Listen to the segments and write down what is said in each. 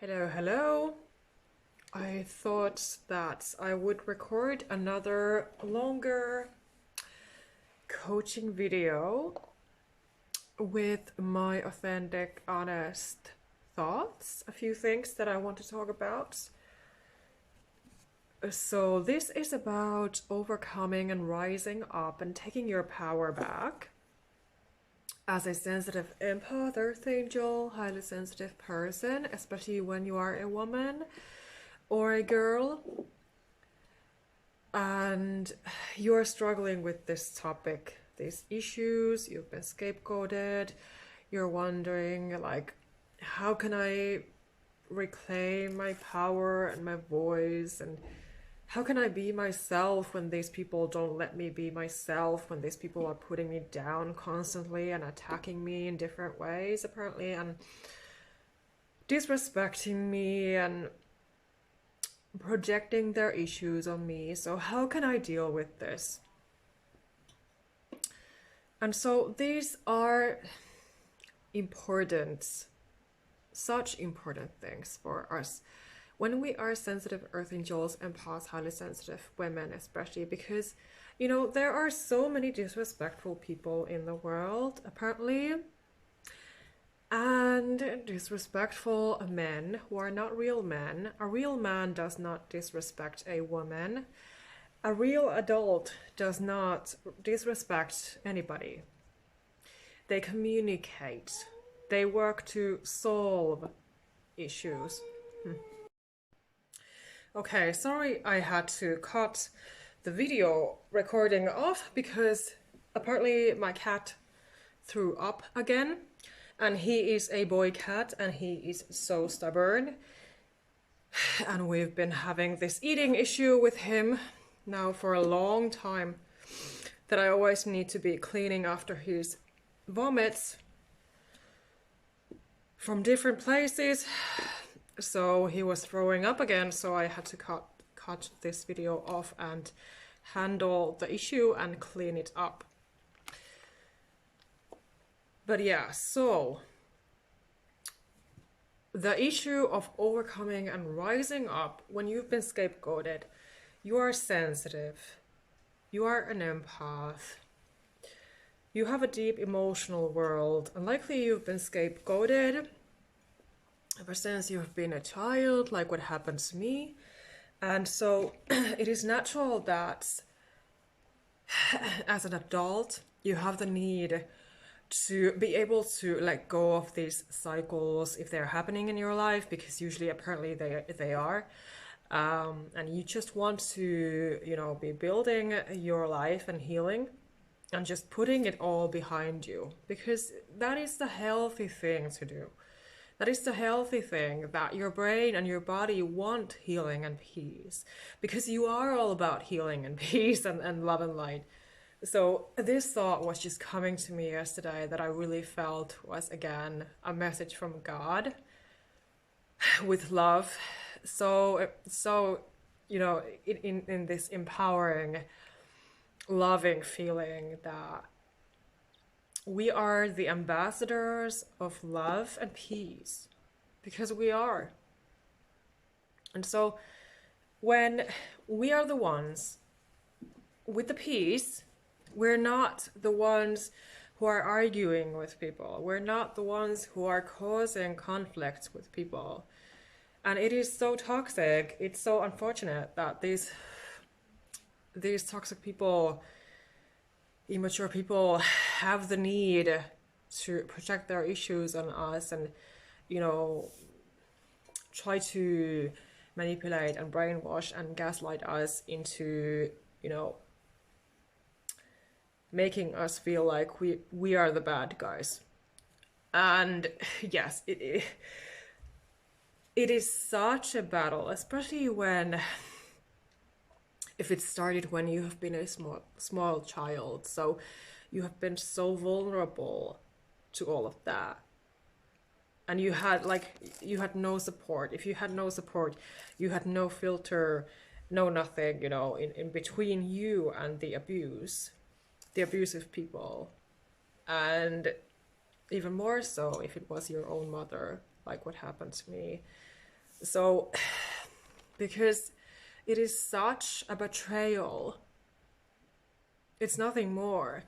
Hello, hello. I thought that I would record another longer coaching video with my authentic, honest thoughts, a few things that I want to talk about. So this is about overcoming and rising up and taking your power back as a sensitive empath, earth angel, highly sensitive person, especially when you are a woman or a girl and you're struggling with this topic, these issues, you've been scapegoated, you're wondering like, how can I reclaim my power and my voice, and how can I be myself when these people don't let me be myself, when these people are putting me down constantly and attacking me in different ways apparently, and disrespecting me and projecting their issues on me. So how can I deal with this? And so these are important, such important things for us when we are sensitive earth angels, empaths, highly sensitive women especially, because you know there are so many disrespectful people in the world apparently, and disrespectful men who are not real men. A real man does not disrespect a woman. A real adult does not disrespect anybody. They communicate. They work to solve issues. Okay, sorry I had to cut the video recording off because apparently my cat threw up again. And he is a boy cat and he is so stubborn. And we've been having this eating issue with him now for a long time, that I always need to be cleaning after his vomits from different places. So he was throwing up again, so I had to cut this video off and handle the issue and clean it up. But yeah, so the issue of overcoming and rising up when you've been scapegoated, you are sensitive, you are an empath, you have a deep emotional world, and likely you've been scapegoated ever since you've been a child, like what happened to me. And so it is natural that as an adult, you have the need to be able to let go of these cycles if they're happening in your life, because usually apparently they are, and you just want to, you know, be building your life and healing and just putting it all behind you, because that is the healthy thing to do. That is the healthy thing, that your brain and your body want healing and peace, because you are all about healing and peace and love and light. So this thought was just coming to me yesterday that I really felt was, again, a message from God with love. So you know, in this empowering, loving feeling that we are the ambassadors of love and peace, because we are. And so when we are the ones with the peace, we're not the ones who are arguing with people. We're not the ones who are causing conflicts with people. And it is so toxic. It's so unfortunate that these toxic people, immature people, have the need to project their issues on us and, you know, try to manipulate and brainwash and gaslight us into, you know, making us feel like we are the bad guys. And yes, it is such a battle, especially when, if it started when you have been a small child, so you have been so vulnerable to all of that, and you had no support. If you had no support, you had no filter, no nothing, you know, in between you and the abusive people. And even more so if it was your own mother, like what happened to me. So, because it is such a betrayal, it's nothing more.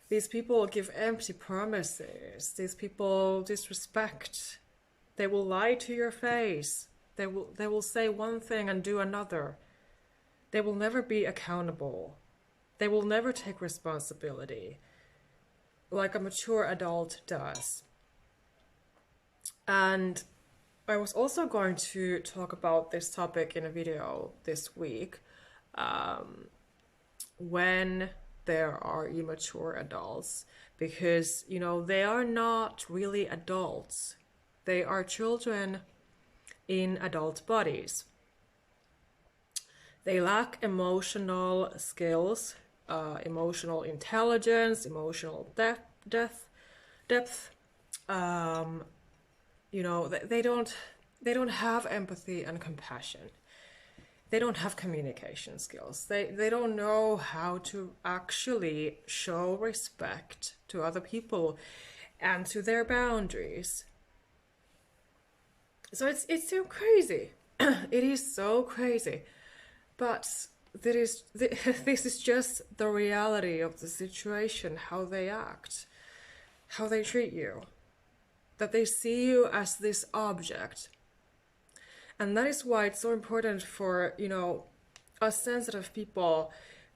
These people give empty promises. These people disrespect. They will lie to your face. They will say one thing and do another. They will never be accountable. They will never take responsibility like a mature adult does. And I was also going to talk about this topic in a video this week, when there are immature adults, because, you know, they are not really adults. They are children in adult bodies. They lack emotional skills, emotional intelligence, emotional depth. You know, they don't have empathy and compassion. They don't have communication skills. They don't know how to actually show respect to other people and to their boundaries. So it's so crazy. It is so crazy. But this is just the reality of the situation, how they act, how they treat you, that they see you as this object. And that is why it's so important for, you know, us sensitive people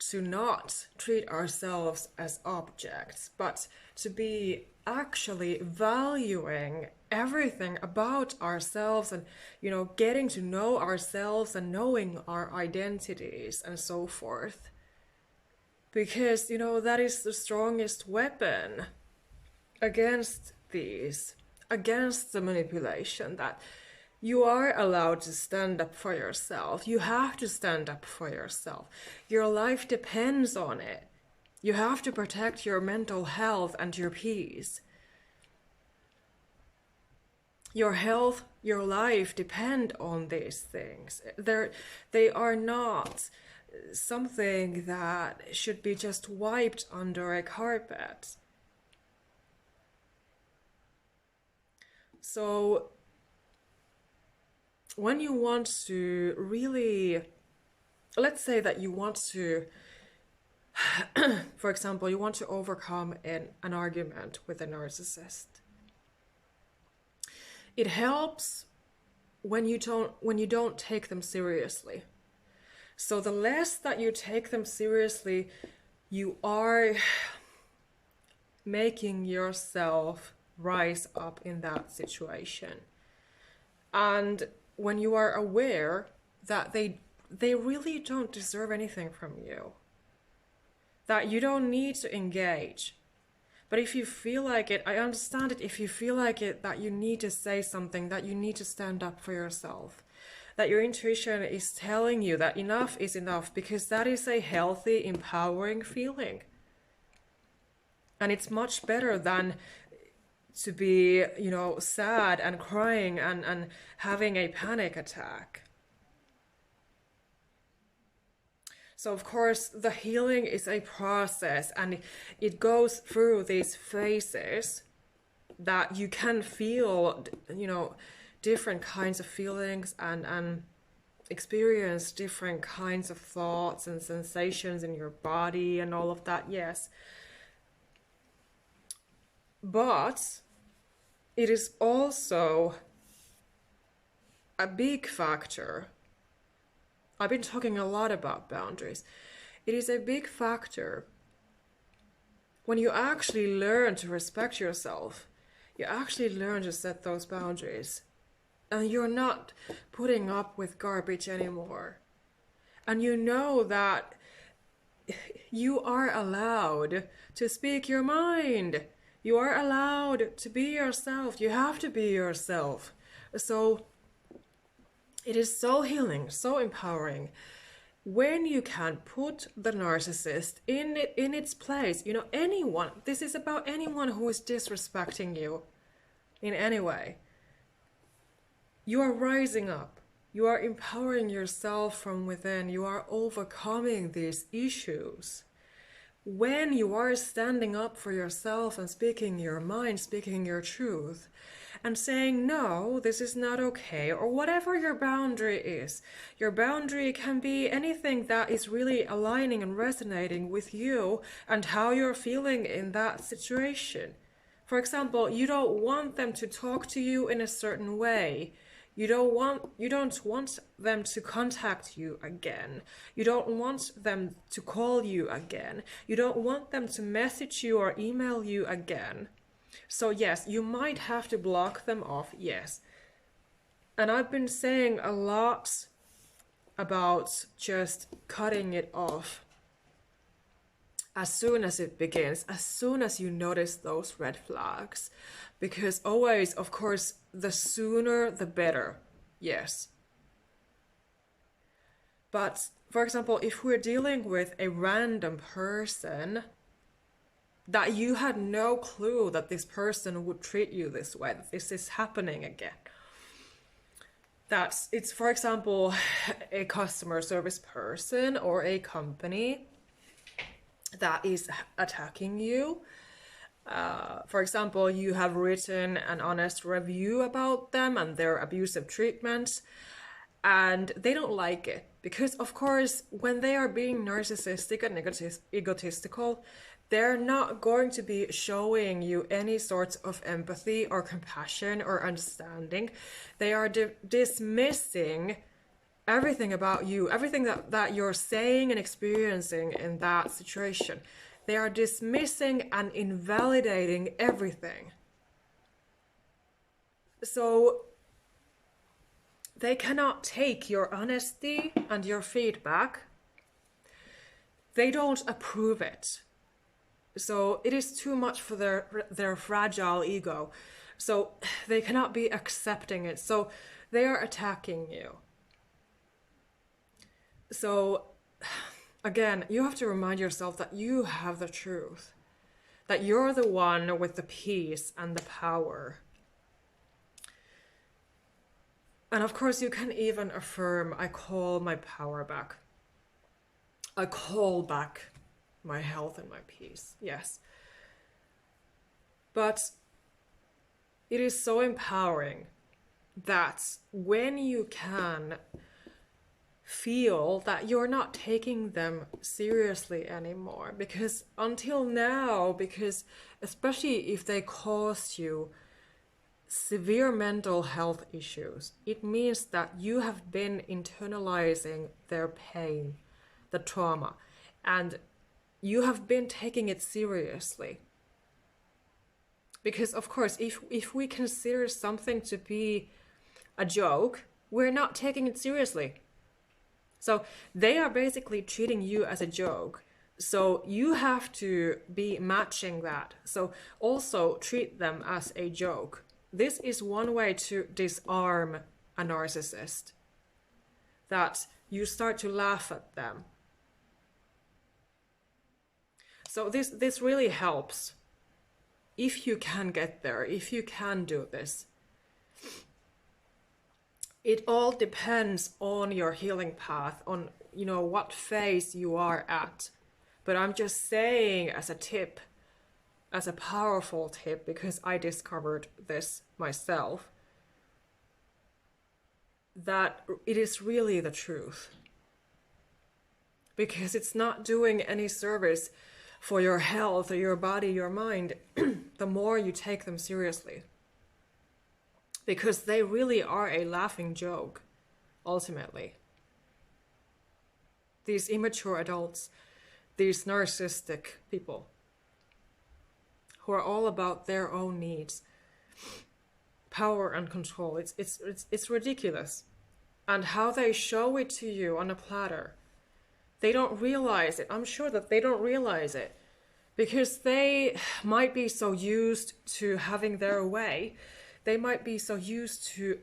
to not treat ourselves as objects, but to be actually valuing everything about ourselves and, you know, getting to know ourselves and knowing our identities and so forth. Because, you know, that is the strongest weapon against these, against the manipulation, that you are allowed to stand up for yourself. You have to stand up for yourself. Your life depends on it. You have to protect your mental health and your peace. Your health, your life depend on these things. They are not something that should be just wiped under a carpet. So when you want to really, let's say that you want to, for example, you want to overcome an argument with a narcissist. It helps when you don't take them seriously. So the less that you take them seriously, you are making yourself rise up in that situation. And when you are aware that they really don't deserve anything from you, that you don't need to engage. But if you feel like it, I understand it, if you feel like it, that you need to say something, that you need to stand up for yourself, that your intuition is telling you that enough is enough, because that is a healthy, empowering feeling. And it's much better than to be, you know, sad and crying and having a panic attack. So of course, the healing is a process, and it goes through these phases that you can feel, you know, different kinds of feelings and experience different kinds of thoughts and sensations in your body and all of that, yes. But it is also a big factor. I've been talking a lot about boundaries. It is a big factor when you actually learn to respect yourself. You actually learn to set those boundaries. And you're not putting up with garbage anymore. And you know that you are allowed to speak your mind. You are allowed to be yourself. You have to be yourself. So it is so healing, so empowering when you can put the narcissist in its place. You know, anyone, this is about anyone who is disrespecting you in any way. You are rising up. You are empowering yourself from within. You are overcoming these issues when you are standing up for yourself and speaking your mind, speaking your truth, and saying, no, this is not okay, or whatever your boundary is. Your boundary can be anything that is really aligning and resonating with you and how you're feeling in that situation. For example, you don't want them to talk to you in a certain way. You don't want them to contact you again. You don't want them to call you again. You don't want them to message you or email you again. So yes, you might have to block them off, yes. And I've been saying a lot about just cutting it off as soon as it begins, as soon as you notice those red flags. Because always, of course, the sooner the better, yes. But, for example, if we're dealing with a random person that you had no clue that this person would treat you this way, that this is happening again. It's, for example, a customer service person or a company that is attacking you. For example, you have written an honest review about them and their abusive treatment, and they don't like it. Because, of course, when they are being narcissistic and egotistical, they're not going to be showing you any sorts of empathy or compassion or understanding. They are dismissing everything about you, everything that you're saying and experiencing in that situation. They are dismissing and invalidating everything. So they cannot take your honesty and your feedback. They don't approve it. So it is too much for their fragile ego. So they cannot be accepting it. So they are attacking you. So again, you have to remind yourself that you have the truth. That you're the one with the peace and the power. And of course, you can even affirm, I call my power back. I call back my health and my peace. Yes. But it is so empowering that when you can feel that you're not taking them seriously anymore, because until now, because especially if they cause you severe mental health issues, it means that you have been internalizing their pain, the trauma, and you have been taking it seriously. Because of course, if we consider something to be a joke, we're not taking it seriously. So they are basically treating you as a joke. So you have to be matching that. So also treat them as a joke. This is one way to disarm a narcissist. That you start to laugh at them. So this really helps. If you can get there, if you can do this. It all depends on your healing path, on what phase you are at. But I'm just saying as a tip, as a powerful tip, because I discovered this myself, that it is really the truth. Because it's not doing any service for your health or your body, your mind, the more you take them seriously. Because they really are a laughing joke, ultimately. These immature adults, these narcissistic people, who are all about their own needs, power and control. It's ridiculous. And how they show it to you on a platter. They don't realize it. I'm sure that they don't realize it. Because they might be so used to having their way. They might be so used to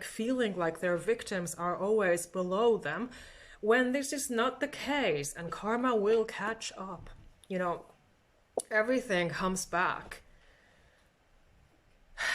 feeling like their victims are always below them, when this is not the case, and karma will catch up. Everything comes back.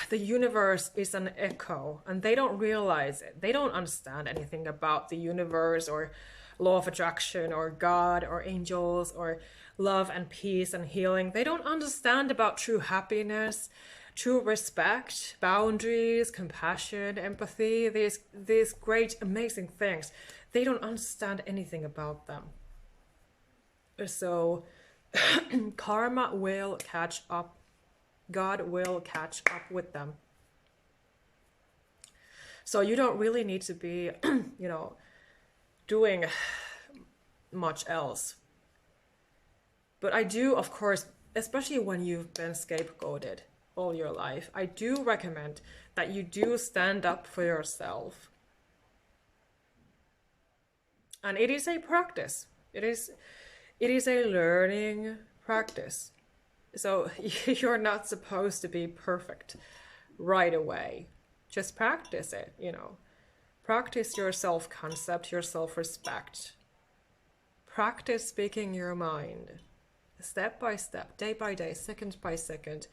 The universe is an echo, and they don't realize it. They don't understand anything about the universe or law of attraction or God or angels or love and peace and healing. They don't understand about true happiness, true respect, boundaries, compassion, empathy, these great, amazing things. They don't understand anything about them. So karma will catch up. God will catch up with them. So you don't really need to be, doing much else. But I do, of course, especially when you've been scapegoated all your life, I do recommend that you do stand up for yourself. And it is a practice. It is a learning practice. So you're not supposed to be perfect right away. Just practice it, Practice your self-concept, your self-respect. Practice speaking your mind. Step by step, day by day, second by second,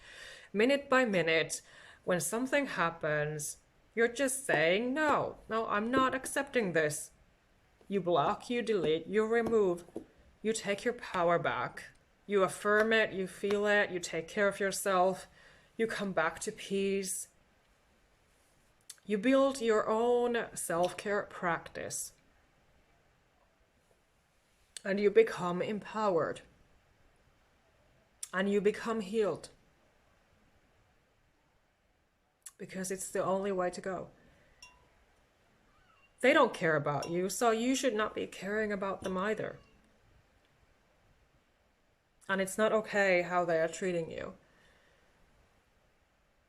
minute by minute. When something happens, you're just saying, no, I'm not accepting this. You block, you delete, you remove, you take your power back. You affirm it, you feel it, you take care of yourself, you come back to peace. You build your own self-care practice. And you become empowered. And you become healed. Because it's the only way to go. They don't care about you, so you should not be caring about them either. And it's not okay how they are treating you.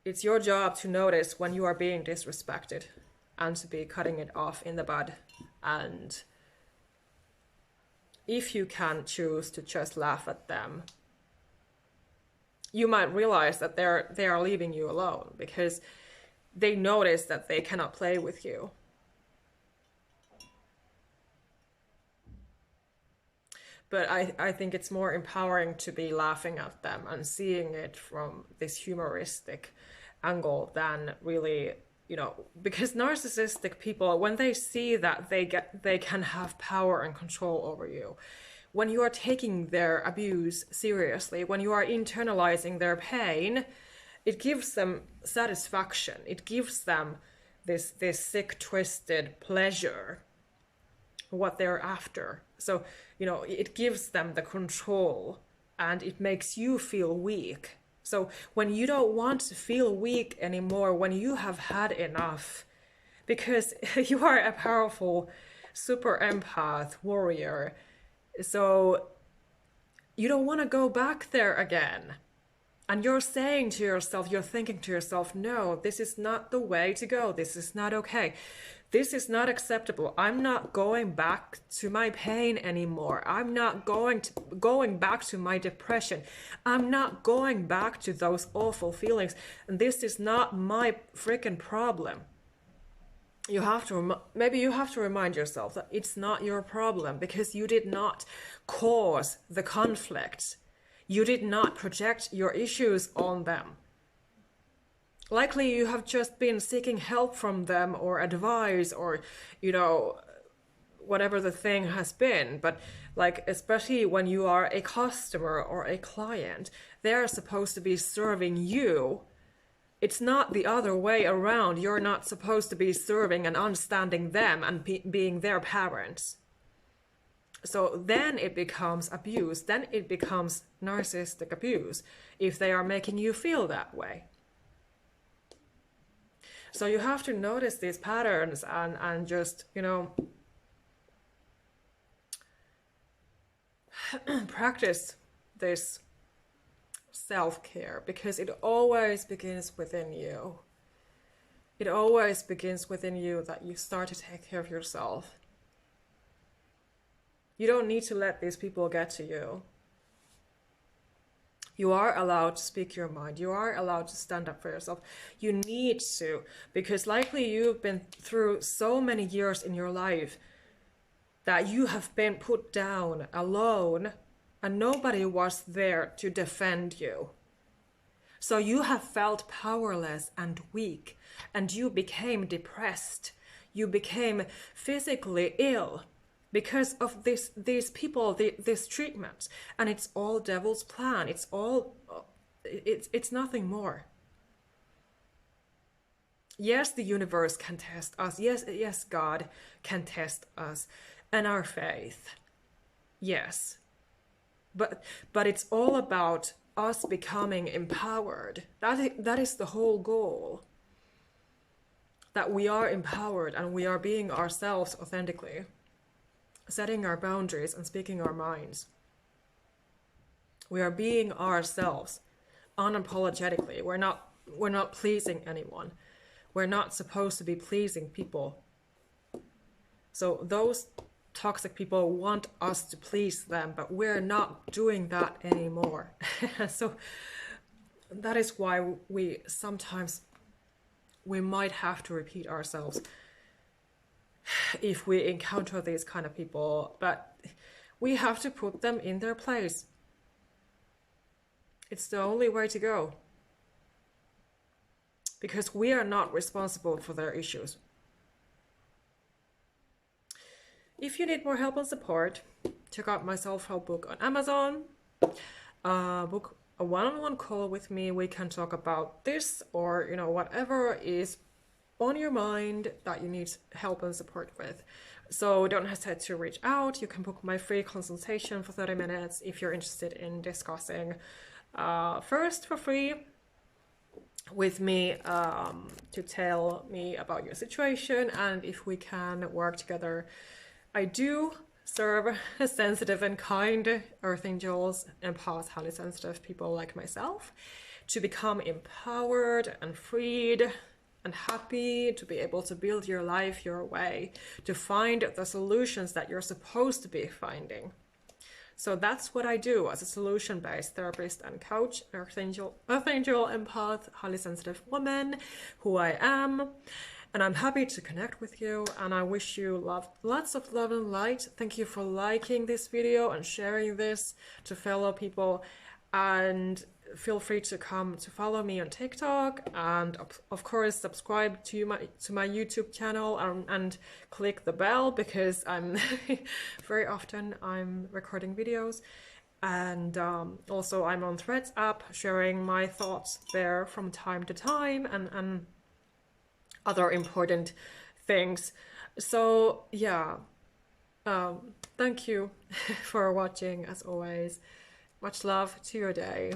It's your job to notice when you are being disrespected and to be cutting it off in the bud. And if you can choose to just laugh at them, you might realize that they are leaving you alone because they notice that they cannot play with you. But I think it's more empowering to be laughing at them and seeing it from this humoristic angle than really, because narcissistic people, when they see that they can have power and control over you, when you are taking their abuse seriously, when you are internalizing their pain, it gives them satisfaction. It gives them this sick, twisted pleasure, what they're after. So, it gives them the control and it makes you feel weak. So when you don't want to feel weak anymore, when you have had enough, because you are a powerful super empath warrior, so you don't want to go back there again. And you're saying to yourself, you're thinking to yourself, no, this is not the way to go. This is not okay. This is not acceptable. I'm not going back to my pain anymore. I'm not going back to my depression. I'm not going back to those awful feelings. And this is not my freaking problem. Maybe you have to remind yourself that it's not your problem because you did not cause the conflict. You did not project your issues on them. Likely you have just been seeking help from them or advice or, whatever the thing has been. But especially when you are a customer or a client, they're supposed to be serving you. It's not the other way around. You're not supposed to be serving and understanding them and being their parents. So then it becomes abuse. Then it becomes narcissistic abuse if they are making you feel that way. So you have to notice these patterns and just, practice this self-care because it always begins within you. It always begins within you that you start to take care of yourself. You don't need to let these people get to you. You are allowed to speak your mind. You are allowed to stand up for yourself. You need to, because likely you've been through so many years in your life that you have been put down alone and nobody was there to defend you. So you have felt powerless and weak and you became depressed. You became physically ill because of these people, this treatment. And it's all devil's plan. It's all, it's nothing more. Yes, the universe can test us. Yes, God can test us and our faith. Yes. But it's all about us becoming empowered. That is the whole goal. That we are empowered and we are being ourselves authentically, setting our boundaries and speaking our minds. We are being ourselves unapologetically. We're not pleasing anyone. We're not supposed to be pleasing people. So those toxic people want us to please them, but we're not doing that anymore. So that is why we sometimes might have to repeat ourselves if we encounter these kind of people, but we have to put them in their place. It's the only way to go, because we are not responsible for their issues. If you need more help and support, check out my self-help book on Amazon. Book a one-on-one call with me. We can talk about this, or whatever is on your mind that you need help and support with. So don't hesitate to reach out. You can book my free consultation for 30 minutes if you're interested in discussing first for free with me, to tell me about your situation and if we can work together. I do serve sensitive and kind earth angels, empaths, highly sensitive people like myself, to become empowered and freed and happy, to be able to build your life your way, to find the solutions that you're supposed to be finding. So that's what I do as a solution-based therapist and coach, earth angel, empath, highly sensitive woman, who I am. And I'm happy to connect with you, and I wish you lots of love and light. Thank you for liking this video and sharing this to fellow people. And feel free to come to follow me on TikTok, and of course subscribe to my YouTube channel, and click the bell, because I'm very often I'm recording videos. And also I'm on Threads app, sharing my thoughts there from time to time, and other important things. So yeah, thank you for watching as always. Much love to your day.